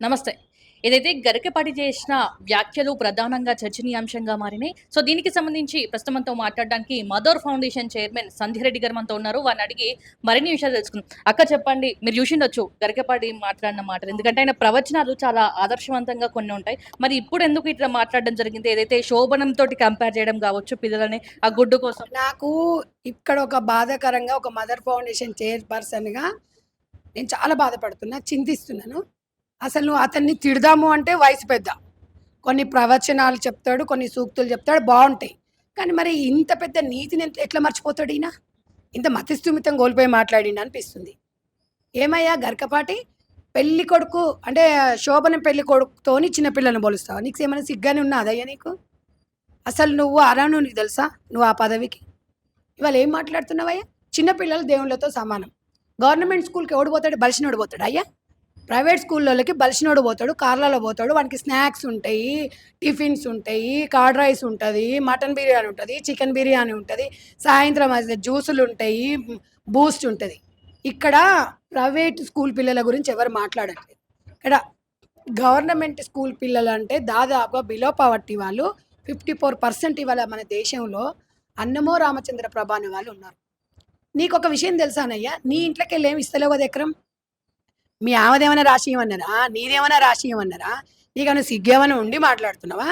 నమస్తే. ఏదైతే గరికపాటి చేసిన వ్యాఖ్యలు ప్రధానంగా చర్చనీయాంశంగా మారినాయి. సో, దీనికి సంబంధించి ప్రస్తుతం మనతో మాట్లాడడానికి మదర్ ఫౌండేషన్ చైర్మన్ సంధ్యారెడ్డి గారు మనతో ఉన్నారు. వారిని అడిగి మరిన్ని విషయాలు తెలుసుకుందాం. అక్క చెప్పండి, మీరు చూసిండొచ్చు గరికపాటి మాట్లాడిన మాటలు. ఎందుకంటే ఆయన ప్రవచనాలు చాలా ఆదర్శవంతంగా కొన్ని ఉంటాయి. మరి ఇప్పుడు ఎందుకు ఇట్లా మాట్లాడడం జరిగింది? ఏదైతే శోభనంతోటి కంపేర్ చేయడం కావచ్చు పిల్లలని ఆ గుడ్డు కోసం. నాకు ఇక్కడ ఒక బాధాకరంగా ఒక మదర్ ఫౌండేషన్ చైర్పర్సన్‌గా నేను చాలా బాధపడుతున్నా, చింతిస్తున్నాను. అసలు నువ్వు అతన్ని తిడదాము అంటే వయసు పెద్ద. కొన్ని ప్రవచనాలు చెప్తాడు, కొన్ని సూక్తులు చెప్తాడు బావుంటాయి. కానీ మరి ఇంత పెద్ద నీతిని ఎట్లా మర్చిపోతాడు ఈయన? ఇంత మతిస్థిమితం కోల్పోయి మాట్లాడిండు అనిపిస్తుంది. ఏమయ్యా గరికపాటి, పెళ్లి కొడుకు అంటే శోభనం పెళ్లి కొడుకుతోని చిన్న పిల్లల్ని పోలుస్తావా? నీకేమైనా సిగ్గానే ఉన్నదయ్యా నీకు? అసలు నువ్వు అర్హుడు నీకు తెలుసా? నువ్వు ఆ పదవికి? ఇవాళ ఏం మాట్లాడుతున్నావయ్యా? చిన్న పిల్లలు దేవుళ్ళతో సమానం. గవర్నమెంట్ స్కూల్‌కి ఎవడు పోతాడు? బలిసినోడు పోతాడా అయ్యా? ప్రైవేట్ స్కూల్లోళ్ళకి బలిసినోడు పోతాడు, కార్లలో పోతాడు. వానికి స్నాక్స్ ఉంటాయి, టిఫిన్స్ ఉంటాయి, కర్డ్ రైస్ ఉంటది, మటన్ బిర్యానీ ఉంటది, చికెన్ బిర్యానీ ఉంటది, సాయంత్రం అయితే జ్యూసులు ఉంటాయి, బూస్ట్ ఉంటది. ఇక్కడ ప్రైవేట్ స్కూల్ పిల్లల గురించి ఎవరు మాట్లాడట్లేదు. ఇక్కడ గవర్నమెంట్ స్కూల్ పిల్లలంటే దాదాపుగా బిలో పవర్టీ వాళ్ళు 54% ఇవాళ మన దేశంలో అన్నమో రామచంద్ర ప్రభ అనే వాళ్ళు ఉన్నారు. నీకొక విషయం తెలుసానయ్యా? నీ ఇంట్లోకెళ్ళి ఏమి ఇస్తలేవు కదా ఎకరం. మీ ఆమెదేమైనా రాసి ఇవ్వమన్నారా? నీదేమైనా రాసి ఇవ్వమన్నారా? నీకేమైనా సిగ్గేమైనా ఉండి మాట్లాడుతున్నావా?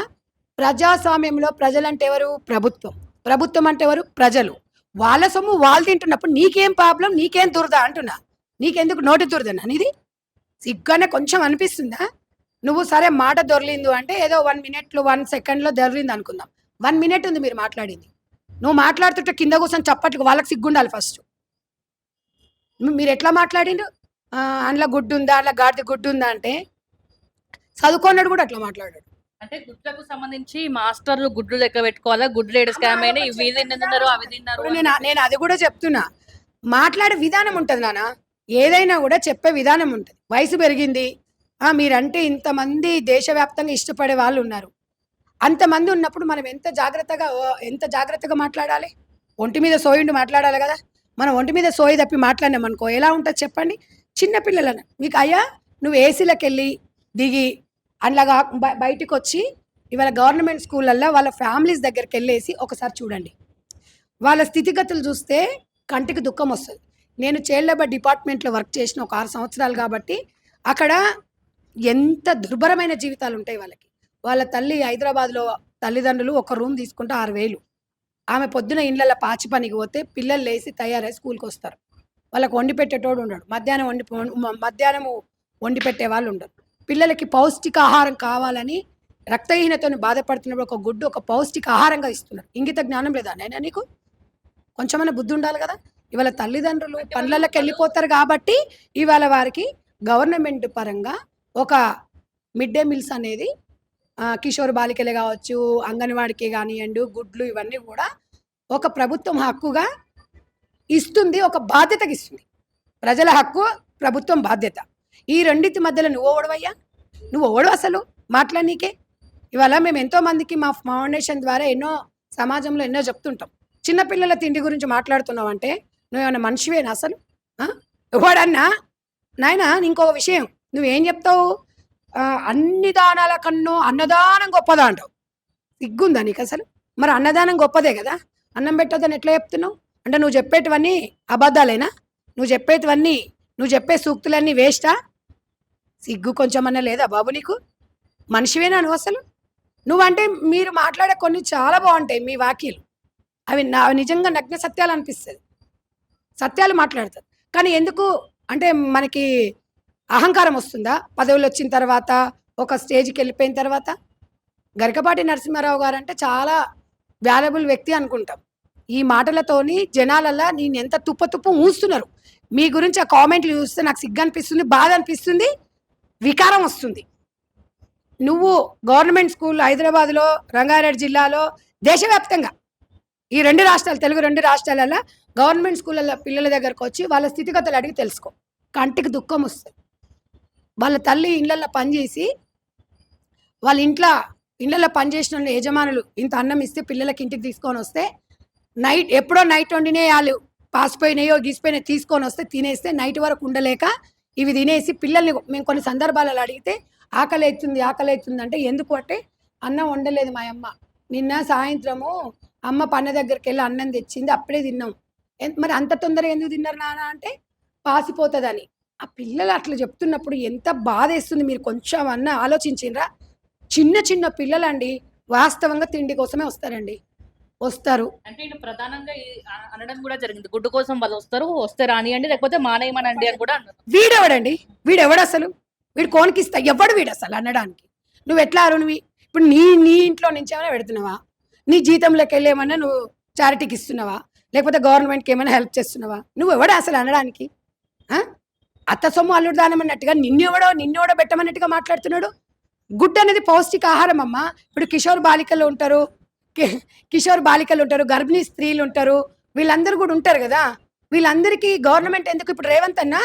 ప్రజాస్వామ్యంలో ప్రజలంటే ఎవరు? ప్రభుత్వం. ప్రభుత్వం అంటే ఎవరు? ప్రజలు. వాళ్ళ సొమ్ము వాళ్ళు తింటున్నప్పుడు నీకేం ప్రాబ్లం? నీకేం దురద అంటున్నా. నీకెందుకు నోటి దురదనా నీది? సిగ్గానే కొంచెం అనిపిస్తుందా? నువ్వు సరే మాట దొర్లిందు అంటే ఏదో 1 మినిట్‌లో 1 సెకండ్‌లో దొర్లింది అనుకుందాం. 1 మినిట్ ఉంది మీరు మాట్లాడింది. నువ్వు మాట్లాడుతుంటే కింద కూర్చొని చప్పట్లు వాళ్ళకి సిగ్గుండాలి ఫస్ట్. మీరెట్లా మాట్లాడిండ్రు? అందులో గుడ్డుందా? అందులో గాడిద గుడ్డుందా అంటే చదువుకున్నాడు కూడా అట్లా మాట్లాడాడు. అంటే గుడ్లకు సంబంధించి మాస్టర్లు గుడ్లు లెక్క పెట్టుకోవాలా? గుడ్లు ఏడు స్కామ్ అయినాయి. ఇవి తిన్నారు, అవి తిన్నారు. ఇప్పుడు నేను అది కూడా చెప్తున్నా. మాట్లాడే విధానం ఉంటది నాన్న. ఏదైనా కూడా చెప్పే విధానం ఉంటది. వయసు పెరిగింది. మీరంటే ఇంతమంది దేశవ్యాప్తంగా ఇష్టపడే వాళ్ళు ఉన్నారు. అంతమంది ఉన్నప్పుడు మనం ఎంత జాగ్రత్తగా మాట్లాడాలి? ఒంటి మీద సోయుండి మాట్లాడాలి కదా! మనం ఒంటి మీద సోయి తప్పి మాట్లాడినామనుకో ఎలా ఉంటది చెప్పండి? చిన్న పిల్లలను మీకు అయ్యా నువ్వు ఏసీలకెళ్ళి, దిగి అందులోగా బయటికొచ్చి ఇవాళ గవర్నమెంట్ స్కూళ్ళల్లో వాళ్ళ ఫ్యామిలీస్ దగ్గరికెళ్ళేసి ఒకసారి చూడండి. వాళ్ళ స్థితిగతులు చూస్తే కంటికి దుఃఖమొస్తది. నేను చైల్డ్ లేబర్ డిపార్ట్మెంట్‌లో వర్క్ చేసిన ఒక 6 సంవత్సరాలు కాబట్టి అక్కడ ఎంత దుర్భరమైన జీవితాలుంటాయి వాళ్ళకి. వాళ్ళ తల్లి హైదరాబాద్‌లో తల్లిదండ్రులు ఒక రూమ్ తీసుకుంటే 6,000. ఆమె పొద్దున ఇండ్లల్ల పాచి పనికి పోతే పిల్లలు లేసి తయారై స్కూల్‌కొస్తారు. వాళ్ళకి వండి పెట్టేటోడు ఉండడు. మధ్యాహ్నము వండి పెట్టేవాళ్ళు ఉండరు. పిల్లలకి పౌష్టికాహారం కావాలని రక్తహీనతోని బాధపడుతున్నప్పుడు ఒక గుడ్డు ఒక పౌష్టికాహారంగా ఇస్తున్నారు. ఇంగిత జ్ఞానం లేదా నాయనా నీకు? కొంచెమన్నా బుద్ధి ఉండాలి కదా! ఇవాళ తల్లిదండ్రులు పనులకెళ్ళిపోతారు కాబట్టి ఇవాళ వారికి గవర్నమెంట్ పరంగా ఒక మిడ్ డే మీల్స్ అనేది కిషోర్ బాలికలే కావచ్చు, అంగన్వాడికి కానియండి, గుడ్లు ఇవన్నీ కూడా ఒక ప్రభుత్వం హక్కుగా ఇస్తుంది. ఒక బాధ్యతగా ఇస్తుంది. ప్రజల హక్కు, ప్రభుత్వం బాధ్యత. ఈ రెండిటి మధ్యలో నువ్వు ఓవడవయ్యా? నువ్వు ఓవడు అసలు మాట్లాడనీకే. ఇవాళ మేము ఎంతో మందికి మా ఫౌండేషన్ ద్వారా సమాజంలో ఎన్నో చెప్తుంటాం. చిన్న పిల్లల తిండి గురించి మాట్లాడుతున్నావంటే నువ్వేమన్నా మనిషివేనా అసలు? ఎవడన్నా నాయనా ఇంకో విషయం నువ్వేం చెప్తావు? అన్ని దానాల కన్నా అన్నదానం గొప్పదా అంటావు. సిగ్గుందా నీకసలు? మరి అన్నదానం గొప్పదే కదా! అన్నం పెట్టొద్దని ఎట్లా చెప్తున్నావు? అంటే నువ్వు చెప్పేటివన్నీ అబద్ధాలేనా? నువ్వు చెప్పే సూక్తులన్నీ వేస్టా? సిగ్గు కొంచెమన్నా లేదా బాబు నీకు? మనిషివేనా నువ్వు అసలు? నువ్వంటే మీరు మాట్లాడే కొన్ని చాలా బావుంటాయి మీ వాక్యాలు. అవి నిజంగా నగ్న సత్యాలు అనిపిస్తది. సత్యాలు మాట్లాడతారు. కానీ ఎందుకు అంటే మనకి అహంకారం వస్తుందా? పదవులొచ్చిన తర్వాత, ఒక స్టేజ్‌కెళ్ళిపోయిన తర్వాత? గరికపాటి నరసింహారావు గారంటే చాలా వాల్యుబుల్ వ్యక్తి అనుకుంటాం. ఈ మాటలతోని జనాలల్లా నేనెంత తుప్ప ఊస్తున్నారు. మీ గురించి ఆ కామెంట్లు చూస్తే నాకు సిగ్గనిపిస్తుంది, బాధ అనిపిస్తుంది, వికారం వస్తుంది. నువ్వు గవర్నమెంట్ స్కూల్ హైదరాబాద్‌లో, రంగారెడ్డి జిల్లాలో, దేశవ్యాప్తంగా ఈ 2 రాష్ట్రాలు తెలుగు 2 రాష్ట్రాలల్ల గవర్నమెంట్ స్కూళ్ళల్ల పిల్లల దగ్గరకొచ్చి వాళ్ళ స్థితిగతులు అడిగి తెలుసుకో. కంటికి దుఃఖమొస్తది. వాళ్ళ తల్లి ఇళ్ళల్లో పనిచేసి వాళ్ళ ఇళ్ళల్లో పనిచేసిన యజమానులు ఇంత అన్నం ఇస్తే పిల్లలకి ఇంటికి తీసుకొనొస్తే ఎప్పుడో నైట్ వండినయి ఆళ్ళు పాసిపోయినాయో, గీసిపోయినాయో తీసుకొనొస్తే తినేస్తే నైట్ వరకు ఉండలేక ఇవి తినేసి పిల్లల్ని మేము కొన్ని సందర్భాలలో అడిగితే ఆకలి అవుతుంది అంటే ఎందుకు అంటే అన్నం వండలేదు మా అమ్మ, నిన్న సాయంత్రము అమ్మ పన్న దగ్గరికి వెళ్ళి అన్నం తెచ్చింది, అప్పుడే తిన్నాం. మరి అంత తొందరగా ఎందుకు తిన్నారు నాన్న అంటే పాసిపోతుందని. ఆ పిల్లలు అట్లా చెప్తున్నప్పుడు ఎంత బాధేస్తుంది, మీరు కొంచెం అన్న ఆలోచించిండ్రా? చిన్న చిన్న పిల్లలండి వాస్తవంగా తిండి కోసమే వస్తారు. అంటే ఈయన ప్రధానంగా అనడం కూడా జరిగింది, గుడ్డు కోసం వాళ్ళు వస్తే రానియండి లేకపోతే మానేయమనండి అని కూడా అన్నారు. వీడెవడండి? వీడెవడు అసలు? వీడు కోనికిస్తా ఎవడు వీడు అసలు అనడానికి? నువ్వు ఎట్లా అరుణివి? ఇప్పుడు నీ ఇంట్లో నుంచి ఏమైనా పెడుతున్నావా? నీ జీతంలోకి వెళ్ళి ఏమన్నా నువ్వు చారిటీకి ఇస్తున్నావా? లేకపోతే గవర్నమెంట్కి ఏమైనా హెల్ప్ చేస్తున్నావా? నువ్వు ఎవడా అసలు అనడానికి? అత్త సొమ్ము అల్లుడు దానం అన్నట్టుగా నిన్నెవడో పెట్టమన్నట్టుగా మాట్లాడుతున్నాడు. గుడ్డు అనేది పౌష్టికాహారం అమ్మ. ఇప్పుడు కిషోర్ బాలికలు ఉంటారు, గర్భిణీ స్త్రీలు ఉంటారు, వీళ్ళందరూ కూడా ఉంటారు కదా. వీళ్ళందరికీ గవర్నమెంట్ ఎందుకు ఇప్పుడు రేవంత్ అన్న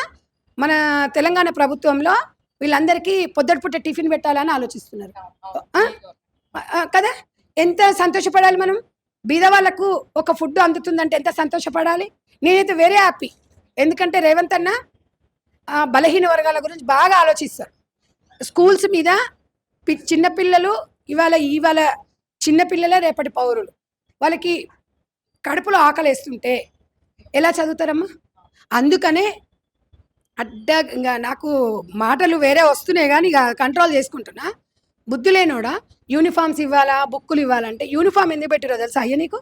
మన తెలంగాణ ప్రభుత్వంలో వీళ్ళందరికీ పొద్దుట టిఫిన్ పెట్టాలని ఆలోచిస్తున్నారు కదా. ఎంత సంతోషపడాలి మనం? బీద వాళ్ళకు ఒక ఫుడ్ అందుతుందంటే ఎంత సంతోషపడాలి. నేనైతే వేరే హ్యాపీ, ఎందుకంటే రేవంత్ అన్న బలహీన వర్గాల గురించి బాగా ఆలోచిస్తారు. స్కూల్స్ మీద చిన్నపిల్లలు ఇవాళ చిన్నపిల్లలే రేపటి పౌరులు. వాళ్ళకి కడుపులో ఆకలేస్తుంటే ఎలా చదువుతారమ్మా? అందుకనే అడ్డంగా నాకు మాటలు వేరే వస్తున్నాయి కానీ ఇక కంట్రోల్ చేసుకుంటున్నా. బుద్ధి లేనోడా యూనిఫామ్స్ ఇవ్వాలా, బుక్కులు ఇవ్వాలంటే యూనిఫామ్ ఎందుకు పెట్టిరో తెలుసా అయ్య నీకు?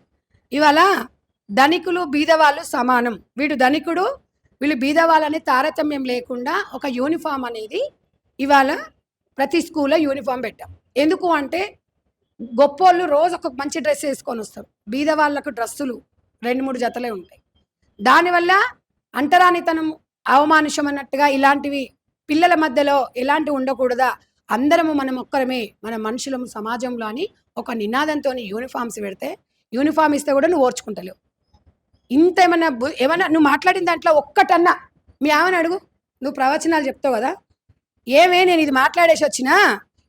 ఇవాళ ధనికులు బీదవాళ్ళు సమానం, వీడు ధనికుడు వీళ్ళు బీదవాళ్ళని తారతమ్యం లేకుండా ఒక యూనిఫామ్ అనేది ఇవాళ ప్రతి స్కూల్లో యూనిఫామ్ పెట్టాం. ఎందుకు అంటే గొప్పోళ్ళు రోజు ఒక మంచి డ్రెస్ వేసుకొని వస్తారు, బీద వాళ్ళకు డ్రెస్సులు 2-3 జతలే ఉంటాయి. దానివల్ల అంటరానితనం, అవమానుషం అన్నట్టుగా ఇలాంటివి పిల్లల మధ్యలో ఎలాంటివి ఉండకూడదా, అందరము మనం ఒక్కరమే, మన మనుషులము సమాజంలో అని ఒక నినాదంతో యూనిఫామ్స్ పెడితే, యూనిఫామ్ ఇస్తే కూడా నువ్వు ఓర్చుకుంటలేవు. ఇంత ఏమన్నా నువ్వు మాట్లాడిన దాంట్లో ఒక్కటన్నా మీ ఆమెను అడుగు. నువ్వు ప్రవచనాలు చెప్తావు కదా, ఏమే నేను ఇది మాట్లాడేసి వచ్చినా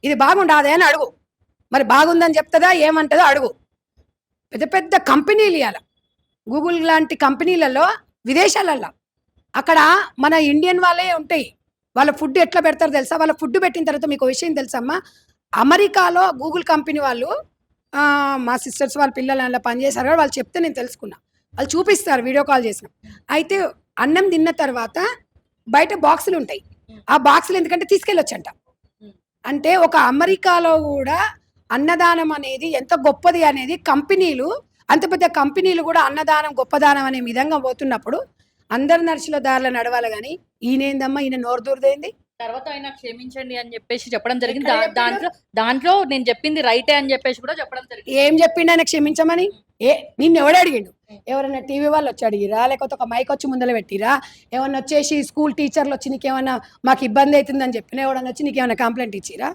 ఇది బాగుండాదే అని అడుగు. మరి బాగుందని చెప్తుందా ఏమంటుందో అడుగు. పెద్ద పెద్ద కంపెనీలు ఇవాళ గూగుల్ లాంటి కంపెనీలలో విదేశాలలో అక్కడ మన ఇండియన్ వాళ్ళే ఉంటాయి. వాళ్ళ ఫుడ్ ఎట్లా పెడతారో తెలుసా? వాళ్ళ ఫుడ్ పెట్టిన తర్వాత మీకు విషయం తెలుసమ్మా, అమెరికాలో గూగుల్ కంపెనీ వాళ్ళు మా సిస్టర్స్ వాళ్ళ పిల్లలు అలా పనిచేశారు కదా, వాళ్ళు చెప్తే నేను తెలుసుకున్నా. వాళ్ళు చూపిస్తారు వీడియో కాల్ చేసిన. అయితే అన్నం తిన్న తర్వాత బయట బాక్సులు ఉంటాయి, ఆ బాక్సులు ఎందుకంటే తీసుకెళ్ళొచ్చంట. అంటే ఒక అమెరికాలో కూడా అన్నదానం అనేది ఎంత గొప్పది అనేది కంపెనీలు, అంత పెద్ద కంపెనీలు కూడా అన్నదానం గొప్పదానం అనే విధంగా పోతున్నప్పుడు అందరు నర్సుల దారిలో నడవాలి. కానీ ఈయనేందమ్మా, ఈయన నోరు దూరదేంది? తర్వాత ఆయన క్షమించండి అని చెప్పేసి చెప్పడం జరిగింది. దాంట్లో నేను చెప్పింది రైటే అని చెప్పేసి కూడా చెప్పడం జరిగింది. ఏం చెప్పిండు ఆయన క్షమించమని? నిన్ను ఎవడు అడిగిండు? ఎవరైనా టీవీ వాళ్ళు వచ్చి అడిగిరా, లేకపోతే ఒక మైక్ వచ్చి ముందర పెట్టిరా, ఏమన్నా వచ్చేసి స్కూల్ టీచర్లు వచ్చి నీకేమన్నా మాకు ఇబ్బంది అవుతుందని చెప్పినా ఎవడన్నా వచ్చి నీకేమైనా కంప్లైంట్ ఇచ్చిరా?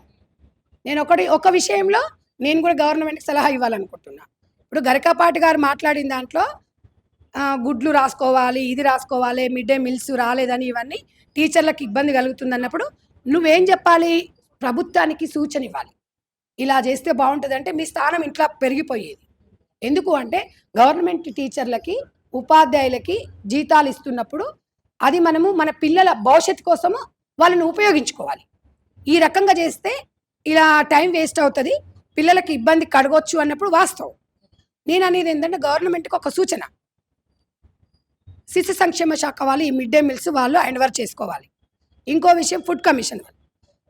నేను ఒక విషయంలో నేను కూడా గవర్నమెంట్కి సలహా ఇవ్వాలనుకుంటున్నా. ఇప్పుడు గరికాపాటి గారు మాట్లాడిన దాంట్లో గుడ్లు రాసుకోవాలి, ఇది రాసుకోవాలి, మిడ్ డే మీల్స్ రాలేదని, ఇవన్నీ టీచర్లకు ఇబ్బంది కలుగుతుంది అన్నప్పుడు నువ్వేం చెప్పాలి? ప్రభుత్వానికి సూచన ఇవ్వాలి, ఇలా చేస్తే బాగుంటుంది అంటే మీ స్థానం ఇంట్లో పెరిగిపోయేది. ఎందుకు అంటే గవర్నమెంట్ టీచర్లకి ఉపాధ్యాయులకి జీతాలు ఇస్తున్నప్పుడు అది మనము మన పిల్లల భవిష్యత్తు కోసము వాళ్ళని ఉపయోగించుకోవాలి. ఈ రకంగా చేస్తే ఇలా టైం వేస్ట్ అవుతుంది, పిల్లలకి ఇబ్బంది కడగొచ్చు అన్నప్పుడు వాస్తవం. నేను అనేది ఏంటంటే గవర్నమెంట్కి ఒక సూచన, శిశు సంక్షేమ శాఖ వాళ్ళు ఈ మిడ్ డే మీల్స్ వాళ్ళు హ్యాండ్ ఓవర్ చేసుకోవాలి. ఇంకో విషయం ఫుడ్ కమిషన్ వాళ్ళు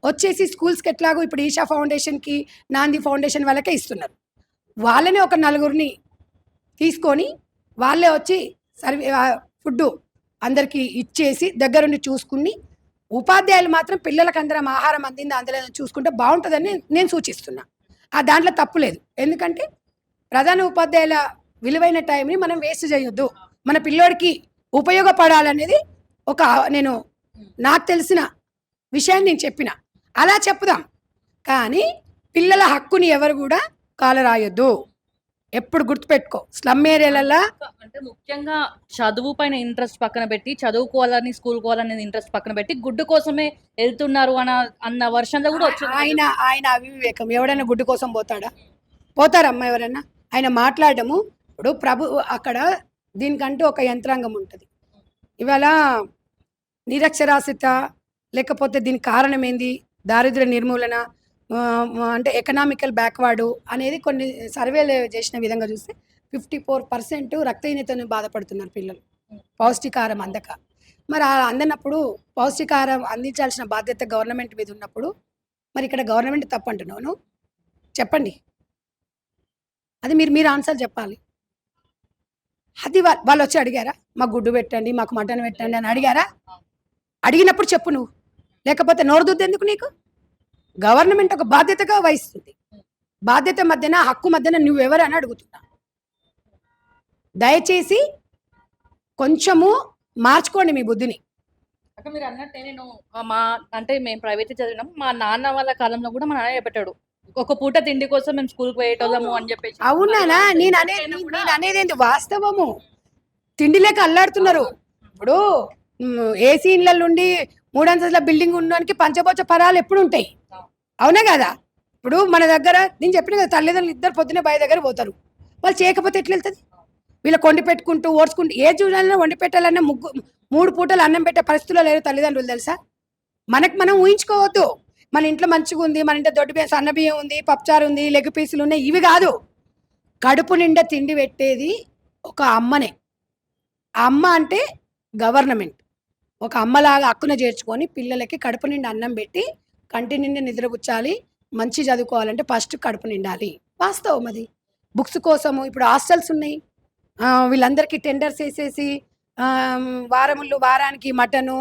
వచ్చేసి స్కూల్స్కి ఎట్లాగో ఇప్పుడు ఈషా ఫౌండేషన్కి, నాంది ఫౌండేషన్ వాళ్ళకే ఇస్తున్నారు. వాళ్ళని ఒక 4 తీసుకొని వాళ్ళే వచ్చి ఫుడ్ అందరికీ ఇచ్చేసి దగ్గరుండి చూసుకుని, ఉపాధ్యాయులు మాత్రం పిల్లలకు అందరం ఆహారం అందిందా అందులో చూసుకుంటే బాగుంటుందని నేను సూచిస్తున్నా. దాంట్లో తప్పు లేదు, ఎందుకంటే ప్రధాన ఉపాధ్యాయుల విలువైన టైంని మనం వేస్ట్ చేయొద్దు, మన పిల్లోడికి ఉపయోగపడాలనేది నేను నాకు తెలిసిన విషయాన్ని నేను చెప్పిన, అలా చెప్పుదాం. కానీ పిల్లల హక్కుని ఎవరు కూడా కాలరాయొద్దు. ఎప్పుడు గుర్తుపెట్టుకో, స్లమ్ ఏరియాలలో అంటే ముఖ్యంగా చదువు పైన ఇంట్రెస్ట్ పక్కన పెట్టి, చదువుకోవాలని స్కూల్ కోవాలనేది ఇంట్రెస్ట్ పక్కన పెట్టి గుడ్డు కోసమే వెళ్తున్నారు అన్న వర్షంలో కూడా వచ్చింది. ఆయన అవివేకం. ఎవడైనా గుడ్డు కోసం పోతారమ్మా ఎవరైనా? ఆయన మాట్లాడము. ఇప్పుడు అక్కడ దీనికంటూ ఒక యంత్రాంగం ఉంటుంది. ఇవాళ నిరక్షరాస్యత లేకపోతే దీనికి కారణం ఏంది? దారిద్ర్య నిర్మూలన, అంటే ఎకనామికల్ బ్యాక్వర్డ్ అనేది కొన్ని సర్వేలు చేసిన విధంగా చూస్తే 54% రక్తహీనతను బాధపడుతున్నారు పిల్లలు, పౌష్టికాహారం అందక. మరి అందనప్పుడు పౌష్టికాహారం అందించాల్సిన బాధ్యత గవర్నమెంట్ మీద ఉన్నప్పుడు మరి ఇక్కడ గవర్నమెంట్ తప్పు అంటున్నావు నువ్వు? చెప్పండి. అది మీరు మీరు ఆన్సర్ చెప్పాలి. అది వాళ్ళు వచ్చి అడిగారా? మాకు గుడ్డు పెట్టండి, మాకు మటన్ పెట్టండి అని అడిగారా? అడిగినప్పుడు చెప్పు నువ్వు, లేకపోతే నోరు దుద్దేందుకు నీకు? గవర్నమెంట్ ఒక బాధ్యతగా వహిస్తుంది. బాధ్యత మధ్యన హక్కు మధ్యన నువ్వెవరు అని అడుగుతున్నా. దయచేసి కొంచెము మార్చుకోండి మీ బుద్ధిని. అక్క మీరు అన్నట్టే నేను మా అంటే మేము ప్రైవేట్ చదివినాం. మా నాన్న వాళ్ళ కాలంలో కూడా మా నాన్న చెప్పాడు, ఒక పూట తిండి కోసం మేము స్కూల్కి పోయేటోళ్ళము అని చెప్పేసి. అవునానా? నేను అనేది ఏంటి వాస్తవము. తిండి లేక అల్లాడుతున్నారు. ఇప్పుడు ఏసీ ఇళ్ళ నుండి 3 అంతస్తుల బిల్డింగ్ ఉండడానికి పంచపోచ పరాలు ఎప్పుడు ఉంటాయి, అవునా కదా? ఇప్పుడు మన దగ్గర నేను చెప్పిన కదా, తల్లిదండ్రులు ఇద్దరు పొద్దునే బావి దగ్గర పోతారు. వాళ్ళు చేయకపోతే ఎట్లా వెళ్తుంది? వీళ్ళకి వండి పెట్టుకుంటూ ఓడ్చుకుంటూ ఏ చూడాలన్నా వండి పెట్టాలన్నా 3 పూటలు అన్నం పెట్టే పరిస్థితుల్లో లేరు తల్లిదండ్రులు, తెలుసా? మనకు మనం ఊహించుకోవద్దు. మన ఇంట్లో మంచిగా ఉంది, మన ఇంట్లో దొడ్డు బియ్యం సన్న బియ్యం ఉంది, పప్పుచారు ఉంది, లెగ్ పీసులు ఉన్నాయి, ఇవి కాదు. కడుపు నిండా తిండి పెట్టేది ఒక అమ్మనే. ఆ అమ్మ అంటే గవర్నమెంట్. ఒక అమ్మలాగా హక్కున చేర్చుకొని పిల్లలకి కడుపు నిండా అన్నం పెట్టి కంటి నిండా నిద్రపుచ్చాలి. మంచి చదువుకోవాలంటే ఫస్ట్ కడుపు నిండాలి. వాస్తవం అది. బుక్స్ కోసము ఇప్పుడు హాస్టల్స్ ఉన్నాయి. వీళ్ళందరికీ టెండర్స్ వేసేసి వారానికి మటను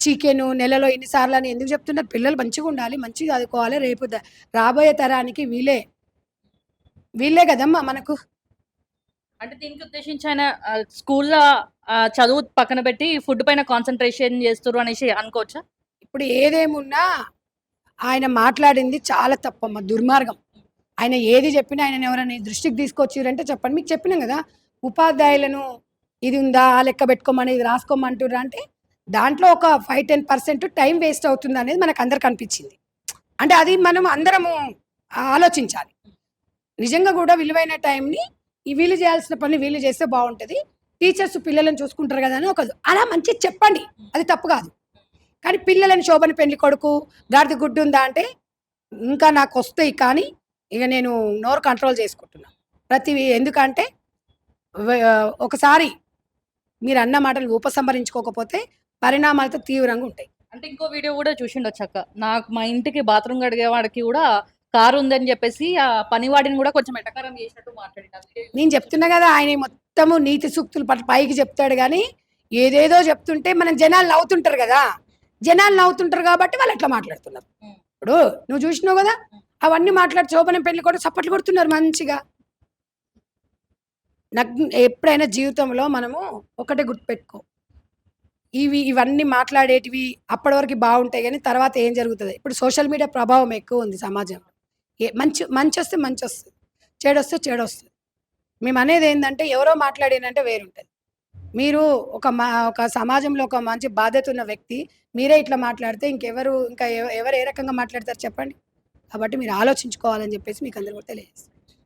చికెను నెలలో ఎన్నిసార్లు అని ఎందుకు చెప్తున్నారు? పిల్లలు మంచిగా ఉండాలి, మంచిగా చదువుకోవాలి. రేపు రాబోయే తరానికి వీళ్ళే కదమ్మా మనకు. అంటే దీనికి ఉద్దేశించి ఆయన స్కూల్లో చదువు పక్కన పెట్టి ఫుడ్ పైన కాన్సన్ట్రేషన్ చేస్తారు అనేసి అనుకోవచ్చా? ఇప్పుడు ఏదేమున్నా ఆయన మాట్లాడింది చాలా తప్పమ్మా, దుర్మార్గం. ఆయన ఏది చెప్పినా ఆయన ఎవరైనా దృష్టికి తీసుకొచ్చిరంటే చెప్పండి. మీకు చెప్పినాం కదా, ఉపాధ్యాయులను ఇది ఉందా లెక్క పెట్టుకోమని ఇది రాసుకోమంటుర్రా అంటే దాంట్లో ఒక 5-10% టైం వేస్ట్ అవుతుంది అనేది మనకు అందరికి అనిపించింది. అంటే అది మనం అందరము ఆలోచించాలి. నిజంగా కూడా విలువైన టైంని వీళ్ళు చేయాల్సిన పని వీళ్ళు చేస్తే బాగుంటుంది. టీచర్స్ పిల్లలను చూసుకుంటారు కదా అని అలా మంచిగా చెప్పండి, అది తప్పు కాదు. కానీ పిల్లలని శోభన పెళ్లి కొడుకు గాడిద గుడ్డు ఉందా అంటే ఇంకా నాకు వస్తాయి, కానీ ఇక నేను నోరు కంట్రోల్ చేసుకుంటున్నా ఎందుకంటే ఒకసారి మీరు అన్న మాటలు ఉపసంహరించుకోకపోతే పరిణామాలతో తీవ్రంగా ఉంటాయి. అంటే ఇంకో వీడియో కూడా చూసిండొచ్చు అక్క, నాకు మా ఇంటికి బాత్రూమ్ కడిగేవాడికి కూడా కారు ఉందని చెప్పేసి ఆ పనివాడిని కూడా కొంచెం ఎటకారం చేసినట్టు మాట్లాడినారు. నేను చెప్తున్నా కదా, ఆయన మొత్తము నీతి సూక్తులు పైకి చెప్తాడు కానీ ఏదేదో చెప్తుంటే మనం జనాలు నవ్వుతుంటారు కదా, జనాలు నవ్వుతుంటారు కాబట్టి వాళ్ళు అట్లా మాట్లాడుతున్నారు. ఇప్పుడు నువ్వు చూసినావు కదా, అవన్నీ మాట్లాడి శోభనం పెళ్లి కూడా చప్పట్లు కొడుతున్నారు మంచిగా. నాకు ఎప్పుడైనా జీవితంలో మనము ఒకటే గుర్తుపెట్టుకో, ఇవన్నీ మాట్లాడేటివి అప్పటి వరకు బాగుంటాయి కానీ తర్వాత ఏం జరుగుతుంది? ఇప్పుడు సోషల్ మీడియా ప్రభావం ఎక్కువ ఉంది సమాజంలో. మంచి వస్తే మంచి వస్తుంది, చెడు వస్తే చెడు వస్తుంది. మేము అనేది ఏంటంటే ఎవరో మాట్లాడినంటే వేరుంటుంది. మీరు ఒక సమాజంలో ఒక మంచి బాధ్యత ఉన్న వ్యక్తి మీరే ఇట్లా మాట్లాడితే ఇంకా ఎవరు ఏ రకంగా మాట్లాడతారు చెప్పండి? కాబట్టి మీరు ఆలోచించుకోవాలని చెప్పేసి మీకు అందరూ కూడా తెలియజేస్తారు.